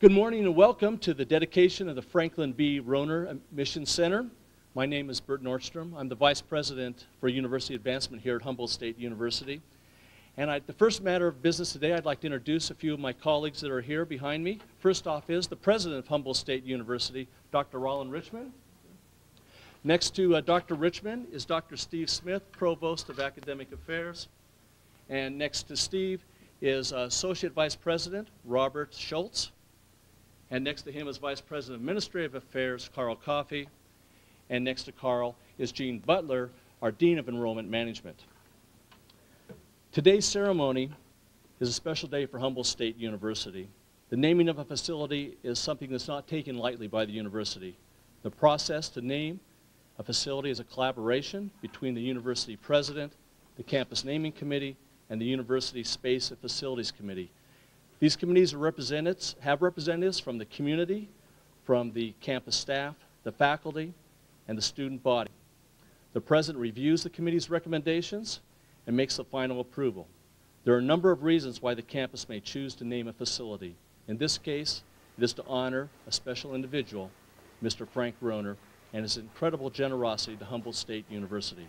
Good morning and welcome to the dedication of the Franklin B. Rohner Admissions Center. My name is Burt Nordstrom. I'm the Vice President for University Advancement here at Humboldt State University. And the first matter of business today, I'd like to introduce a few of my colleagues that are here behind me. First off is the President of Humboldt State University, Dr. Rollin Richmond. Next to Dr. Richmond is Dr. Steve Smith, Provost of Academic Affairs. And next to Steve is Associate Vice President Robert Schultz. And next to him is Vice President of Administrative Affairs, Carl Coffey. And next to Carl is Gene Butler, our Dean of Enrollment Management. Today's ceremony is a special day for Humboldt State University. The naming of a facility is something that's not taken lightly by the university. The process to name a facility is a collaboration between the university president, the campus naming committee, and the university space and facilities committee. These committees have representatives from the community, from the campus staff, the faculty, and the student body. The president reviews the committee's recommendations and makes the final approval. There are a number of reasons why the campus may choose to name a facility. In this case, it is to honor a special individual, Mr. Frank Rohner, and his incredible generosity to Humboldt State University.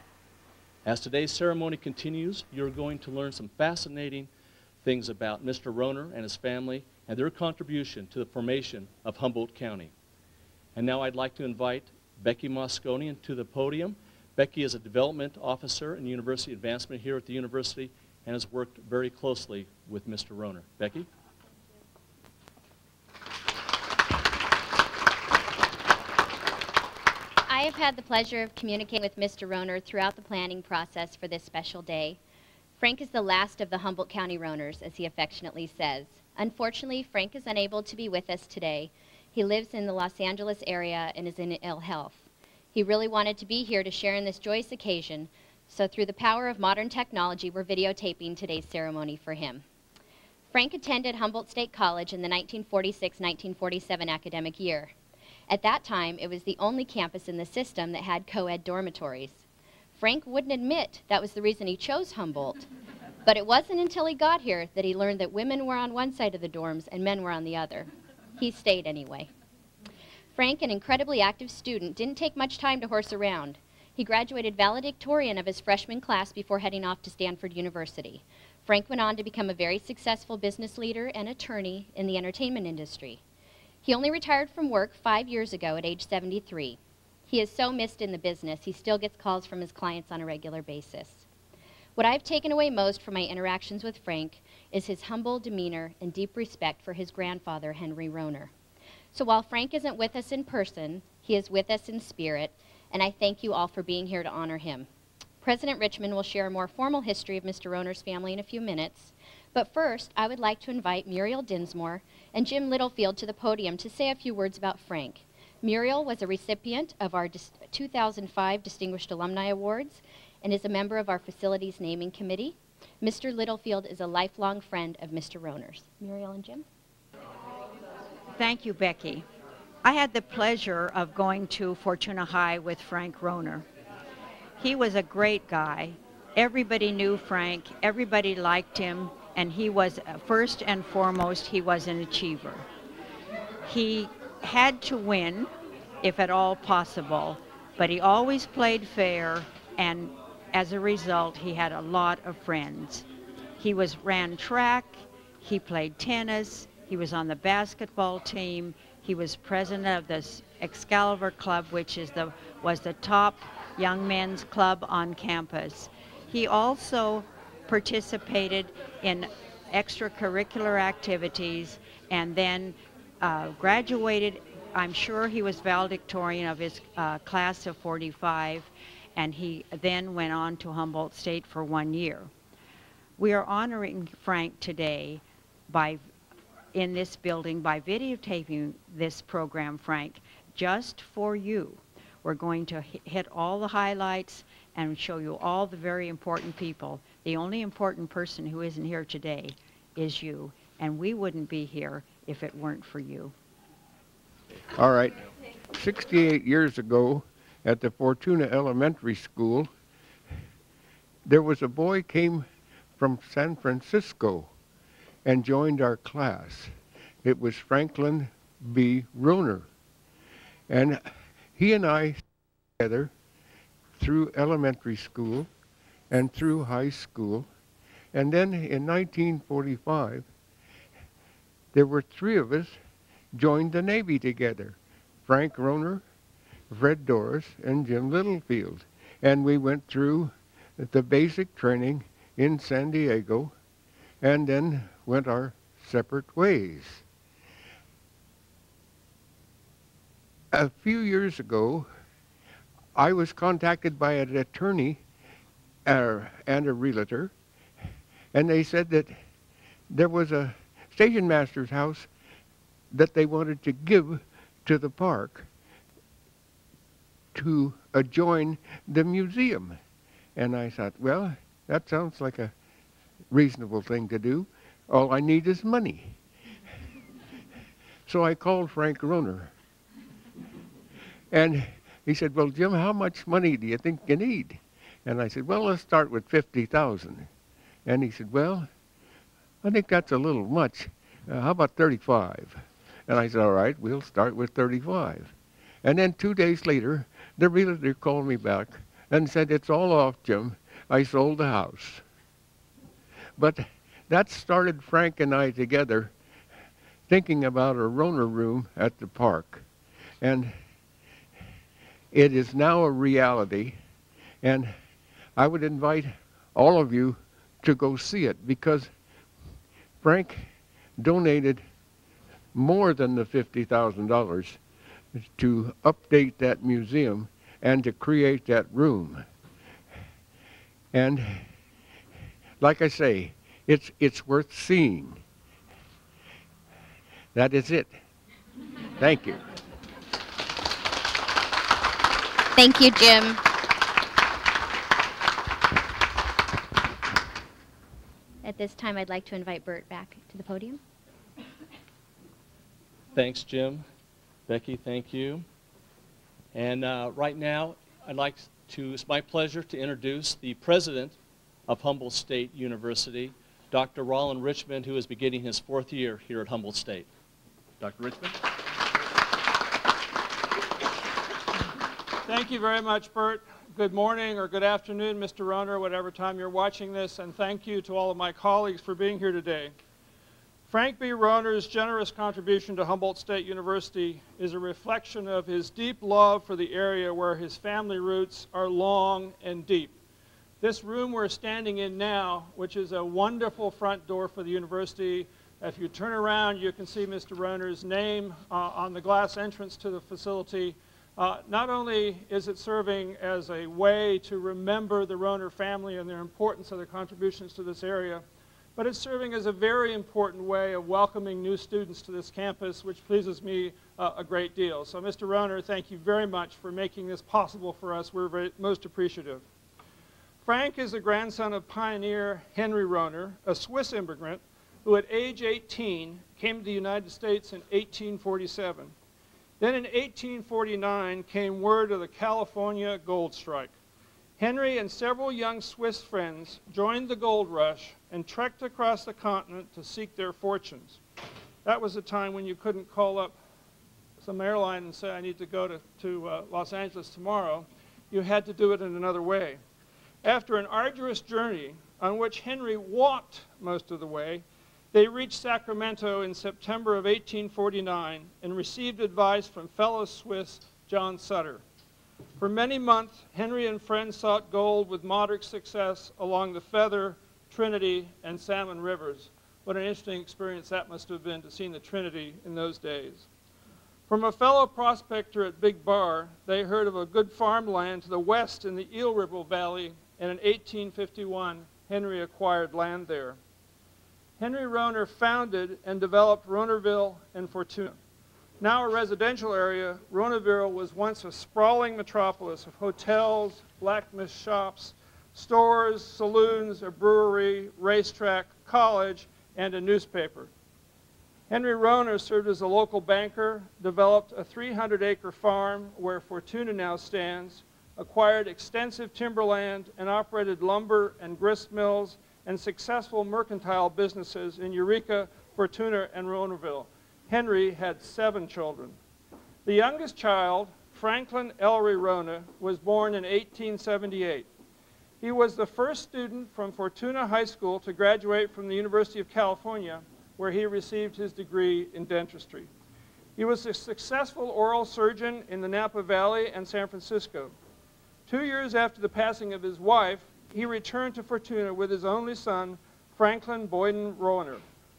As today's ceremony continues, you're going to learn some fascinating things about Mr. Rohner and his family and their contribution to the formation of Humboldt County. And now I'd like to invite Becky Mosgofian to the podium. Becky is a development officer in university advancement here at the university and has worked very closely with Mr. Rohner. Becky? I have had the pleasure of communicating with Mr. Rohner throughout the planning process for this special day. Frank is the last of the Humboldt County Rohners, as he affectionately says. Unfortunately, Frank is unable to be with us today. He lives in the Los Angeles area and is in ill health. He really wanted to be here to share in this joyous occasion, so through the power of modern technology, we're videotaping today's ceremony for him. Frank attended Humboldt State College in the 1946-1947 academic year. At that time, it was the only campus in the system that had co-ed dormitories. Frank wouldn't admit that was the reason he chose Humboldt, but it wasn't until he got here that he learned that women were on one side of the dorms and men were on the other. He stayed anyway. Frank, an incredibly active student, didn't take much time to horse around. He graduated valedictorian of his freshman class before heading off to Stanford University. Frank went on to become a very successful business leader and attorney in the entertainment industry. He only retired from work 5 years ago at age 73. He is so missed in the business, he still gets calls from his clients on a regular basis. What I've taken away most from my interactions with Frank is his humble demeanor and deep respect for his grandfather, Henry Rohner. So while Frank isn't with us in person, he is with us in spirit, and I thank you all for being here to honor him. President Richmond will share a more formal history of Mr. Rohner's family in a few minutes, but first I would like to invite Muriel Dinsmore and Jim Littlefield to the podium to say a few words about Frank. Muriel was a recipient of our 2005 Distinguished Alumni Awards and is a member of our Facilities Naming Committee. Mr. Littlefield is a lifelong friend of Mr. Rohner's. Muriel and Jim? Thank you, Becky. I had the pleasure of going to Fortuna High with Frank Rohner. He was a great guy. Everybody knew Frank, everybody liked him, and he was, first and foremost, he was an achiever. He had to win, if at all possible, but he always played fair, and as a result, he had a lot of friends. He ran track, he played tennis, he was on the basketball team, he was president of the Excalibur Club, which was the top young men's club on campus. He also participated in extracurricular activities and then graduated. I'm sure he was valedictorian of his class of 45, and he then went on to Humboldt State for 1 year. We are honoring Frank today in this building by videotaping this program, Frank, just for you. We're going to hit all the highlights and show you all the very important people. The only important person who isn't here today is you, and we wouldn't be here if it weren't for you. All right. 68 years ago at the Fortuna Elementary School, there was a boy came from San Francisco and joined our class. It was Franklin B. Rohner. And he and I together through elementary school and through high school. And then in 1945, there were three of us joined the Navy together. Frank Rohner, Fred Doris, and Jim Littlefield. And we went through the basic training in San Diego and then went our separate ways. A few years ago, I was contacted by an attorney and a realtor, and they said that there was a station master's house that they wanted to give to the park to adjoin the museum. And I thought, well, that sounds like a reasonable thing to do. All I need is money. So I called Frank Rohner. And he said, well, Jim, how much money do you think you need? And I said, well, let's start with $50,000. And he said, well, I think that's a little much. How about 35? And I said, all right, we'll start with 35. And then 2 days later, the realtor called me back and said, it's all off, Jim. I sold the house. But that started Frank and I together thinking about a Rohner room at the park. And it is now a reality, and I would invite all of you to go see it, because Frank donated more than the $50,000 to update that museum and to create that room. And like I say, it's worth seeing. That is it. Thank you. Thank you, Jim. At this time, I'd like to invite Burt back to the podium. Thanks, Jim. Becky, thank you. And right now, it's my pleasure to introduce the president of Humboldt State University, Dr. Rollin Richmond, who is beginning his 4th year here at Humboldt State. Dr. Richmond. Thank you very much, Burt. Good morning or good afternoon, Mr. Rohner, whatever time you're watching this, and thank you to all of my colleagues for being here today. Frank B. Rohner's generous contribution to Humboldt State University is a reflection of his deep love for the area where his family roots are long and deep. This room we're standing in now, which is a wonderful front door for the university, if you turn around, you can see Mr. Rohner's name on the glass entrance to the facility. Not only is it serving as a way to remember the Rohner family and their importance of their contributions to this area, but it's serving as a very important way of welcoming new students to this campus, which pleases me a great deal. So Mr. Rohner, thank you very much for making this possible for us. We're most appreciative. Frank is the grandson of pioneer Henry Rohner, a Swiss immigrant who at age 18 came to the United States in 1847. Then in 1849 came word of the California gold strike. Henry and several young Swiss friends joined the gold rush and trekked across the continent to seek their fortunes. That was a time when you couldn't call up some airline and say, I need to go to Los Angeles tomorrow. You had to do it in another way. After an arduous journey on which Henry walked most of the way, they reached Sacramento in September of 1849 and received advice from fellow Swiss John Sutter. For many months, Henry and friends sought gold with moderate success along the Feather, Trinity, and Salmon rivers. What an interesting experience that must have been to see the Trinity in those days. From a fellow prospector at Big Bar, they heard of a good farmland to the west in the Eel River Valley, and in 1851, Henry acquired land there. Henry Rohner founded and developed Rohnerville and Fortuna. Now a residential area, Rohnerville was once a sprawling metropolis of hotels, blacksmith shops, stores, saloons, a brewery, racetrack, college, and a newspaper. Henry Rohner served as a local banker, developed a 300-acre farm where Fortuna now stands, acquired extensive timberland, and operated lumber and grist mills and successful mercantile businesses in Eureka, Fortuna, and Rohnerville. Henry had 7 children. The youngest child, Franklin Ellery Rohner, was born in 1878. He was the first student from Fortuna High School to graduate from the University of California, where he received his degree in dentistry. He was a successful oral surgeon in the Napa Valley and San Francisco. 2 years after the passing of his wife, he returned to Fortuna with his only son, Franklin Boyden Rohner.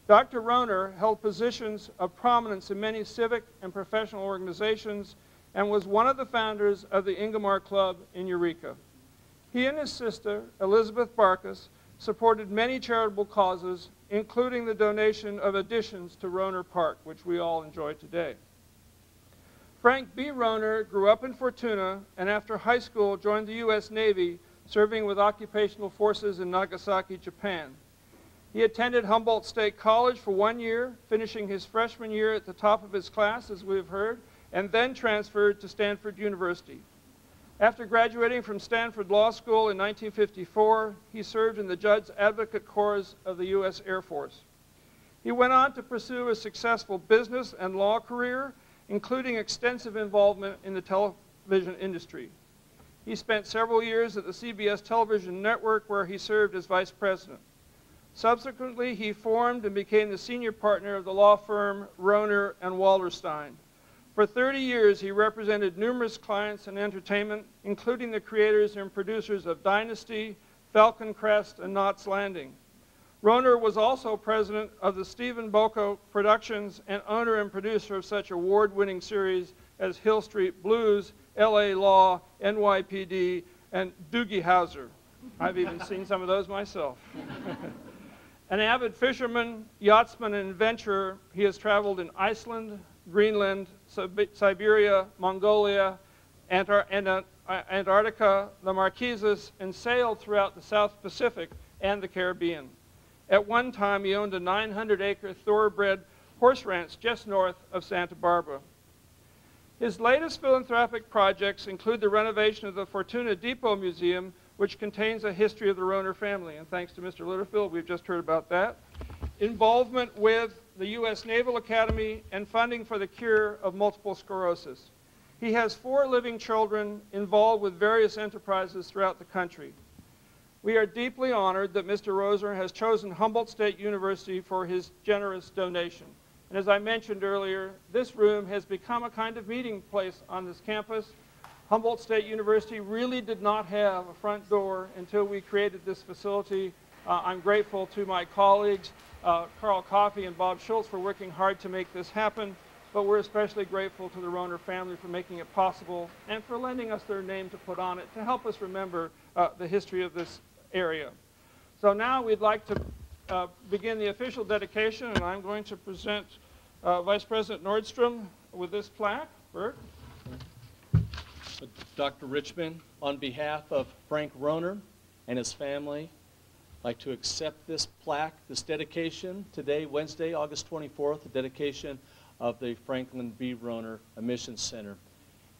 Dr. Rohner held positions of prominence in many civic and professional organizations and was one of the founders of the Ingomar Club in Eureka. He and his sister, Elizabeth Barkus, supported many charitable causes, including the donation of additions to Rohner Park, which we all enjoy today. Frank B. Rohner grew up in Fortuna and after high school joined the U.S. Navy, serving with occupational forces in Nagasaki, Japan. He attended Humboldt State College for 1 year, finishing his freshman year at the top of his class, as we have heard, and then transferred to Stanford University. After graduating from Stanford Law School in 1954, he served in the Judge Advocate Corps of the U.S. Air Force. He went on to pursue a successful business and law career, including extensive involvement in the television industry. He spent several years at the CBS television network where he served as vice president. Subsequently, he formed and became the senior partner of the law firm Rohner and Wallerstein. For 30 years, he represented numerous clients in entertainment, including the creators and producers of Dynasty, Falcon Crest, and Knots Landing. Rohner was also president of the Stephen Boko Productions and owner and producer of such award-winning series as Hill Street Blues, L.A. Law, NYPD, and Doogie Howser. I've even seen some of those myself. An avid fisherman, yachtsman, and adventurer, he has traveled in Iceland, Greenland, Siberia, Mongolia, Antarctica, the Marquesas, and sailed throughout the South Pacific and the Caribbean. At one time, he owned a 900-acre thoroughbred horse ranch just north of Santa Barbara. His latest philanthropic projects include the renovation of the Fortuna Depot Museum, which contains a history of the Rohner family, and thanks to Mr. Litterfield, we've just heard about that. Involvement with the U.S. Naval Academy and funding for the cure of multiple sclerosis. He has 4 living children involved with various enterprises throughout the country. We are deeply honored that Mr. Rohner has chosen Humboldt State University for his generous donation. And as I mentioned earlier, this room has become a kind of meeting place on this campus. Humboldt State University really did not have a front door until we created this facility. I'm grateful to my colleagues, Carl Coffey and Bob Schultz, for working hard to make this happen, but we're especially grateful to the Rohner family for making it possible and for lending us their name to put on it to help us remember the history of this area. So now we'd like to begin the official dedication, and I'm going to present Vice President Nordstrom with this plaque. Burt? Dr. Richmond, on behalf of Frank Rohner and his family, I'd like to accept this plaque, this dedication today, Wednesday, August 24th, the dedication of the Franklin B. Rohner Admissions Center.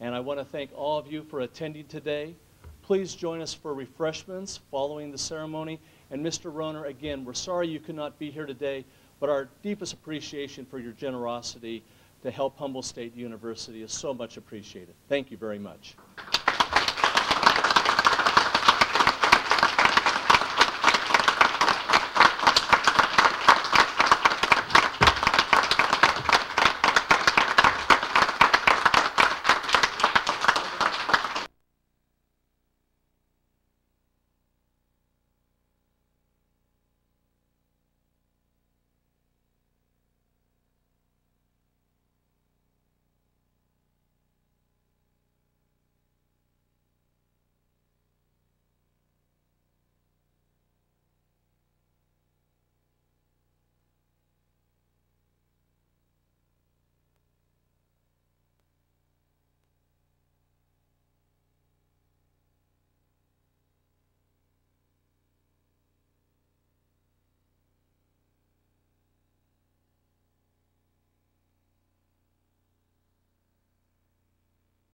And I want to thank all of you for attending today. Please join us for refreshments following the ceremony. And Mr. Rohner, again, we're sorry you could not be here today, but our deepest appreciation for your generosity to help Humboldt State University is so much appreciated. Thank you very much.